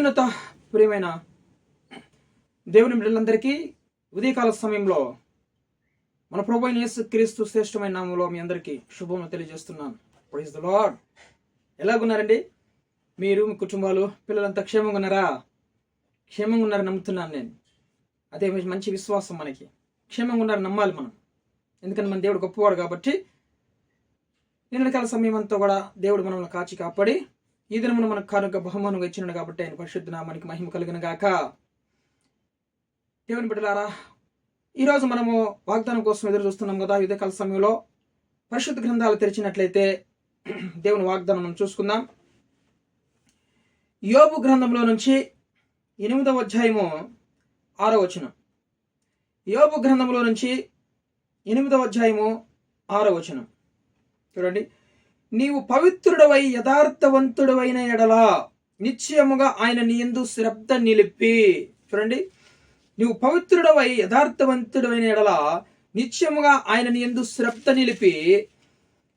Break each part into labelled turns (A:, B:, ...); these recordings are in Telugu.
A: అత్యున్నత ప్రియమైన దేవుని బిడ్డలందరికీ ఉదయకాల సమయంలో మన ప్రభువైన యేసుక్రీస్తు శ్రేష్టమైన నామములో మీ అందరికీ శుభములు తెలియజేస్తున్నాను. Praise the lord. ఎలాగున్నారండి? మీరు, మీ కుటుంబాలు, పిల్లలంతా క్షేమంగా ఉన్నారా? క్షేమంగా ఉన్నారని నమ్ముతున్నాను నేను. అదే మంచి విశ్వాసం. మనకి క్షేమంగా ఉన్నారని నమ్మాలి మనం. ఎందుకంటే మన దేవుడు గొప్పవాడు కాబట్టి నిన్నటికాల సమయం అంతా కూడా దేవుడు మనల్ని కాచి కాపాడి ఈ దినమున మనకు కానుక బహుమానంగా ఇచ్చినాడు కాబట్టి ఆయన పరిశుద్ధ నామానికి మహిమ కలిగిన గాక. దేవుని బిడ్డలారా, ఈరోజు మనము వాగ్దానం కోసం ఎదురు చూస్తున్నాం కదా. ఉదయకాల సమయంలో పరిశుద్ధ గ్రంథాలు తెరిచినట్లయితే దేవుని వాగ్దానం మనం చూసుకుందాం. యోబు గ్రంథంలో నుంచి 8వ అధ్యాయము 6వ వచనం. యోబు గ్రంథంలో నుంచి 8వ అధ్యాయము 6వ వచనం చూడండి. నీవు పవిత్రుడవై యథార్థవంతుడవైన ఎడలా నిశ్చయముగా ఆయన నీ యందు శ్రద్ధ నిలిపి. చూడండి, నీవు పవిత్రుడవై యథార్థవంతుడవైన ఎడలా నిశ్చయముగా ఆయన నీ యందు శ్రద్ధ నిలిపి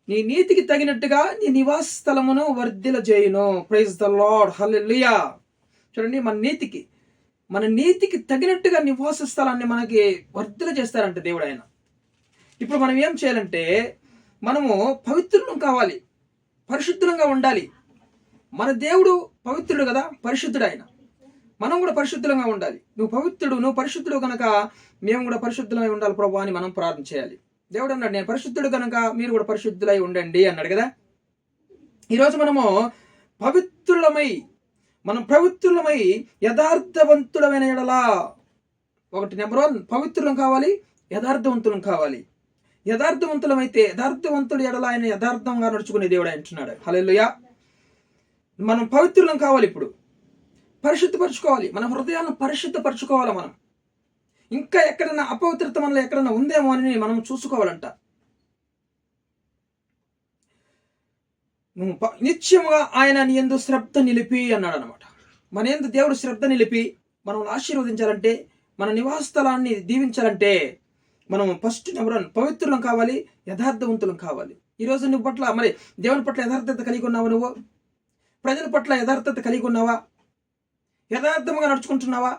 A: నీ నీతికి తగినట్టుగా నీ నివాస స్థలమును వర్ధిల చేయును. Praise the lord. హల్లెలూయా. చూడండి, మన నీతికి తగినట్టుగా నివాస స్థలాన్ని మనకి వర్ధిల చేస్తారంట దేవుడు ఆయన. ఇప్పుడు మనం ఏం చేయాలంటే మనము పవిత్రులం కావాలి, పరిశుద్ధంగా ఉండాలి. మన దేవుడు పవిత్రుడు కదా, పరిశుద్ధుడు ఆయన. మనం కూడా పరిశుద్ధంగా ఉండాలి. నువ్వు పరిశుద్ధుడు కనుక మేము కూడా పరిశుద్ధులై ఉండాలి ప్రభు అని మనం ప్రార్థన చేయాలి. దేవుడు అన్నాడు, నేను పరిశుద్ధుడు కనుక మీరు కూడా పరిశుద్ధులై ఉండండి అన్నాడు కదా. ఈరోజు మనము పవిత్రులమై యథార్థవంతుడమైన ఎడలా, ఒకటి నెంబర్ 1 పవిత్రులం కావాలి, యథార్థవంతులం కావాలి. యథార్థవంతులమైతే యథార్థవంతుడు ఎడల ఆయన యథార్థంగా నడుచుకునే దేవుడు అంటున్నాడు. హల్లెలూయా. మనం పవిత్రులం కావాలి. ఇప్పుడు పరిశుద్ధపరచుకోవాలి, మన హృదయాలను పరిశుద్ధపరచుకోవాలి. మనం ఇంకా ఎక్కడైనా అపవిత్రత మనలో ఎక్కడైనా ఉందేమో అని మనం చూసుకోవాలంట. నిత్యముగా ఆయన నీ యందు శ్రద్ధ నిలిపి అన్నాడు అనమాట. మన యందు దేవుడు శ్రద్ధ నిలిపి మనల్ని ఆశీర్వదించాలంటే, మన నివాస స్థలాన్ని దీవించాలంటే మనం ఫస్ట్ నెంబర్ 1 పవిత్రులం కావాలి, యథార్థవంతులం కావాలి. ఈరోజు నువ్వు పట్ల మరి దేవుని పట్ల యథార్థత కలిగి ఉన్నావా? నువ్వు ప్రజల పట్ల యథార్థత కలిగి ఉన్నావా? యథార్థంగా నడుచుకుంటున్నావా?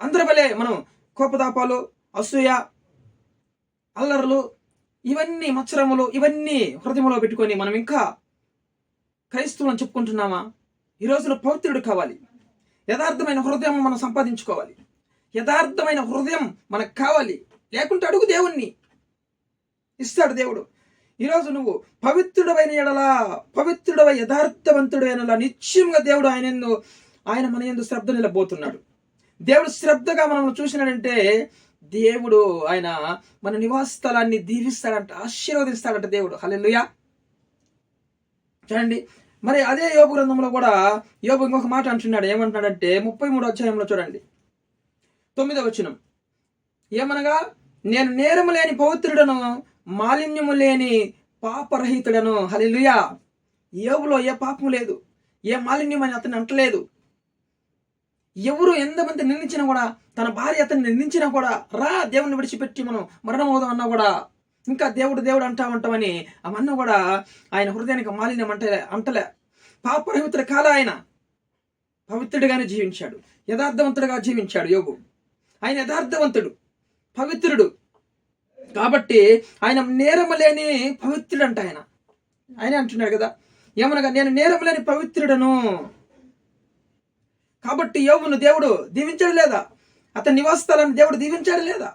A: అందరి వలె మనం కోపతాపాలు, అసూయ, అల్లర్లు, ఇవన్నీ మత్సరములు, ఇవన్నీ హృదయంలో పెట్టుకొని మనం ఇంకా క్రైస్తవులను చెప్పుకుంటున్నామా? ఈరోజు నువ్వు పవిత్రుడు కావాలి. యథార్థమైన హృదయం మనం సంపాదించుకోవాలి. యథార్థమైన హృదయం మనకు కావాలి. లేకుంటే అడుగు, దేవుణ్ణి ఇస్తాడు దేవుడు. ఈరోజు నువ్వు పవిత్రుడమైన ఎడలా, పవిత్రుడవై యథార్థవంతుడైన నిత్యంగా దేవుడు ఆయన మన యందు శ్రద్ధ నిలబోతున్నాడు. దేవుడు శ్రద్ధగా మనం చూసినాడంటే దేవుడు ఆయన మన నివాస స్థలాన్ని దీవిస్తాడంట, ఆశీర్వదిస్తాడంట దేవుడు. హల్లెలూయా. చూడండి, మరి అదే యోబు గ్రంథంలో కూడా యోబు ఇంకొక మాట అంటున్నాడు. ఏమంటున్నాడంటే 33వ అధ్యాయంలో చూడండి 9వ వచనం. ఏమనగా, నేను నేరము లేని పవిత్రుడను, మాలిన్యము లేని పాపరహితుడను. హల్లెలూయా. యోబులో ఏ పాపము లేదు, ఏ మాలిన్యం అని అతను అంటలేదు. ఎవరు ఎంతమంది నిందించినా కూడా, తన భార్య అతన్ని నిందించినా కూడా, రా దేవుని విడిచిపెట్టి మనం మరణం అవుదాం అన్నా కూడా, ఇంకా దేవుడు అంటామని అవన్నా కూడా ఆయన హృదయానికి మాలిన్యం అంటలే. పాపరహితుడు కాల, ఆయన పవిత్రుడిగానే జీవించాడు, యథార్థవంతుడిగా జీవించాడు యోబు. ఆయన యథార్థవంతుడు, పవిత్రుడు కాబట్టి ఆయన నేరము లేని పవిత్రుడు అంట. ఆయన అంటున్నాడు కదా, ఏమనగా నేను నేరము లేని పవిత్రుడను. కాబట్టి యోబును దేవుడు దీవించాడు లేదా? అతని నివాస స్థలాన్ని దేవుడు దీవించాడు లేదా?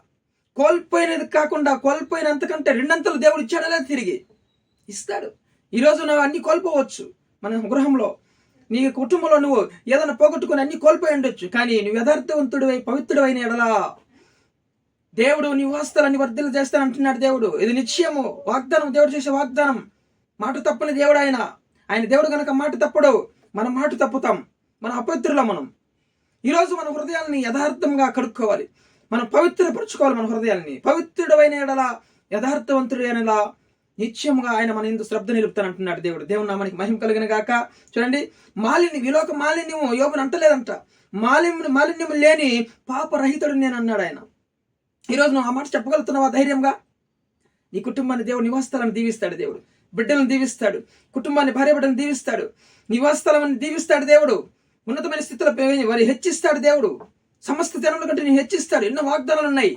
A: కోల్పోయినది కాకుండా కోల్పోయినంతకంటే 2 అంతలు దేవుడు ఇచ్చాడు లేదా? తిరిగి ఇస్తాడు. ఈరోజు నువ్వు అన్ని కోల్పోవచ్చు. మన గృహంలో, నీ కుటుంబంలో నువ్వు ఏదైనా పోగొట్టుకుని అన్ని కోల్పోయి ఉండొచ్చు. కానీ నువ్వు యథార్థవంతుడివై పవిత్రుడైన ఎడలా దేవుడు నివాసాలన్నీ వర్ధిల్ల చేస్తానంటున్నాడు దేవుడు. ఇది నిశ్చయము, వాగ్దానం, దేవుడు చేసే వాగ్దానం. మాట తప్పని దేవుడు ఆయన దేవుడు కనుక మాట తప్పడు. మనం మాట తప్పుతాం, మన అపవిత్రులం. మనం ఈరోజు మన హృదయాన్ని యథార్థంగా కడుక్కోవాలి, మనం పవిత్రపరచుకోవాలి మన హృదయాన్ని. పవిత్రుడైన ఎడలా, యథార్థవంతుడైనలా నిత్యముగా ఆయన మన యందు శ్రద్ధ నిలుపుతానంటున్నాడు దేవుడు. దేవుని నామానికి మహిమ కలిగిన గాక. చూడండి, విలోక మాలిన్యము యోబును అంటలేదంట. మాలిన్యము లేని పాపరహితుడు నేను అన్నాడు ఆయన. ఈరోజు నువ్వు ఆ మాట చెప్పగలుగుతున్నావా ధైర్యంగా? నీ కుటుంబాన్ని దేవుడు నివాసస్థలాన్ని దీవిస్తాడు. దేవుడు బిడ్డలను దీవిస్తాడు, కుటుంబాన్ని, భార్య బిడ్డలను దీవిస్తాడు, నివాసస్థలాన్ని దీవిస్తాడు దేవుడు. ఉన్నతమైన స్థితిలో వారి హెచ్చిస్తాడు దేవుడు. సమస్త జనముల కంటే నేను హెచ్చిస్తాడు. ఎన్నో వాగ్దానాలు ఉన్నాయి,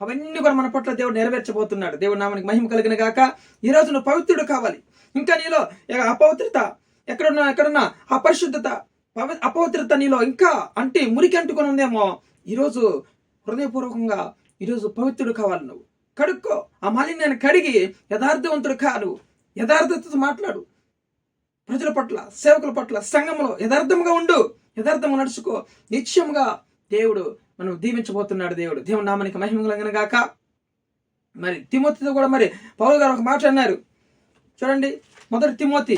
A: అవన్నీ కూడా మన పట్ల దేవుడు నెరవేర్చబోతున్నాడు. దేవుడు నామానికి మహిమ కలిగిన గాక. ఈరోజు నువ్వు పవిత్రుడు కావాలి. ఇంకా నీలో అపవిత్రత ఎక్కడున్నా అపరిశుద్ధత, అపవిత్రత నీలో ఇంకా మురికి అంటుకొని ఉందేమో, ఈరోజు హృదయపూర్వకంగా ఈరోజు పవిత్రుడు కావాలి. నువ్వు కడుక్కో, ఆ మాలిన్యాన్ని కడిగి యథార్థవంతుడు కా. నువ్వు యథార్థతతో మాట్లాడు. ప్రజల పట్ల, సేవకుల పట్ల, సంఘంలో యథార్థంగా ఉండు, యథార్థంగా నడుచుకో. నిత్యంగా దేవుడు మనం దీవించబోతున్నాడు. దేవుడు నామానికి మహిమ కలుగును గాక. మరి తిమోతితో కూడా మరి పౌలు గారు ఒక మాట అన్నారు చూడండి. మొదటి తిమోతి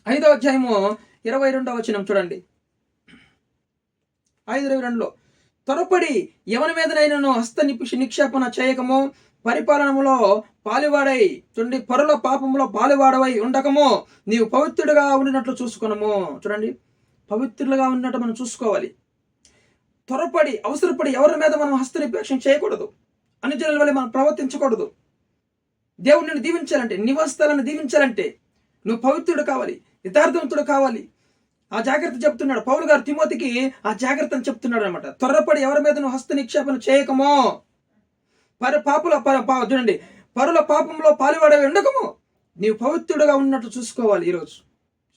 A: 5వ అధ్యాయము 22వ వచనం చూడండి. 5:22 త్వరపడి ఎవరి మీదనైనాను హస్త నిక్షేపణ చేయకము, పరిపాలనములో పాలువాడై చూడండి, పరుల పాపములో పాలువాడవై ఉండకము, నీవు పవిత్రుడుగా ఉండినట్లు చూసుకునము. చూడండి, పవిత్రులుగా ఉన్నట్టు మనం చూసుకోవాలి. త్వరపడి అవసరపడి ఎవరి మీద మనం హస్త నిక్షేపణ చేయకూడదు. అనుజనుల వల్ల మనం ప్రవర్తించకూడదు. దేవుడు నిన్ను దీవించాలంటే, నివాసాలను దీవించాలంటే నువ్వు పవిత్రుడు కావాలి, యథార్థవంతుడు కావాలి. ఆ జాగ్రత్త చెప్తున్నాడు పౌలు గారు తిమోతికి. ఆ జాగ్రత్తను చెప్తున్నాడు అనమాట. త్వరపడి ఎవరి మీద నువ్వు హస్త నిక్షేపణ చేయకమో, చూడండి, పరుల పాపంలో పాలువాడవి ఉండకము, నీవు పవిత్రుడుగా ఉన్నట్లు చూసుకోవాలి. ఈరోజు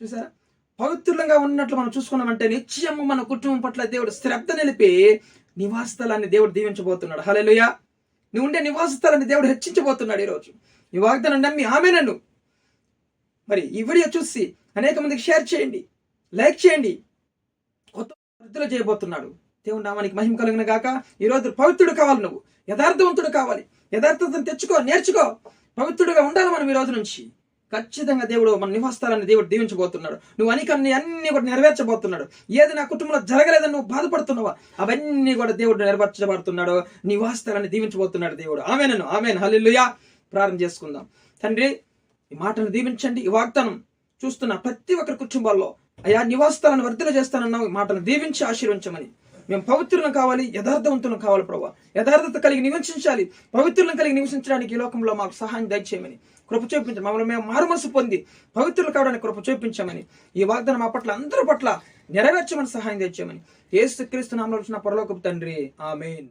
A: చూసారా, పవిత్రులంగా ఉన్నట్లు మనం చూసుకున్నామంటే నిత్యము మన కుటుంబం పట్ల దేవుడు శ్రద్ధ నిలిపి నివాస స్థలాన్ని దేవుడు దీవించబోతున్నాడు. హల్లెలూయా. నువ్వు ఉండే నివాస స్థలాన్ని దేవుడు హెచ్చించబోతున్నాడు. ఈరోజు ఈ వాగ్దానం నమ్మి ఆమేనను. మరి ఈ వీడియో చూసి అనేక మందికి షేర్ చేయండి, లైక్ చేయండి. కొత్త వృద్ధిలో చేయబోతున్నాడు. దేవుని నామానికి మహిమ కలుగును గాక. ఈరోజు పవిత్రుడు కావాలి, నువ్వు యథార్థవంతుడు కావాలి. యథార్థతను తెచ్చుకో, నేర్చుకో. పవిత్రుడుగా ఉండాలి మనం ఈ రోజు నుంచి. ఖచ్చితంగా దేవుడు మన నివాసాలను దేవుడు దీవించబోతున్నాడు. నువ్వు అన్ని కూడా నెరవేర్చబోతున్నాడు. ఏది నా కుటుంబంలో జరగలేదని నువ్వు బాధపడుతున్నావా, అవన్నీ కూడా దేవుడు నెరవేర్చబడుతున్నాడు. నివాసాలను దీవించబోతున్నాడు దేవుడు. ఆమేన్. హల్లెలూయా. ప్రార్థన చేసుకుందాం. తండ్రి, ఈ మాటను దీవించండి. ఈ వాగ్దానం చూస్తున్న ప్రతి ఒక్కరి కుటుంబాల్లో అయా నివాసాలను వర్ధన చేస్తానన్నావు. ఈ మాటను దీవించి ఆశీర్వించమని. మేము పవిత్రులను కావాలి, యథార్థవంతులను కావాలి ప్రభావ. యథార్థత కలిగి నివసించాలి. పవిత్రులను కలిగి నివసించడానికి ఈ లోకంలో మాకు సహాయం దయచేయమని కృప చూపించండి. మమ్మల్ని మేము మారుమనసు పొంది పవిత్రులు కావడానికి కృప చూపించమని, ఈ వాగ్దానం మా పట్ల అందరి పట్ల నెరవేర్చమని సహాయం తెచ్చామని యేసుక్రీస్తు నామములో పరలోకపు తండ్రి. ఆమేన్.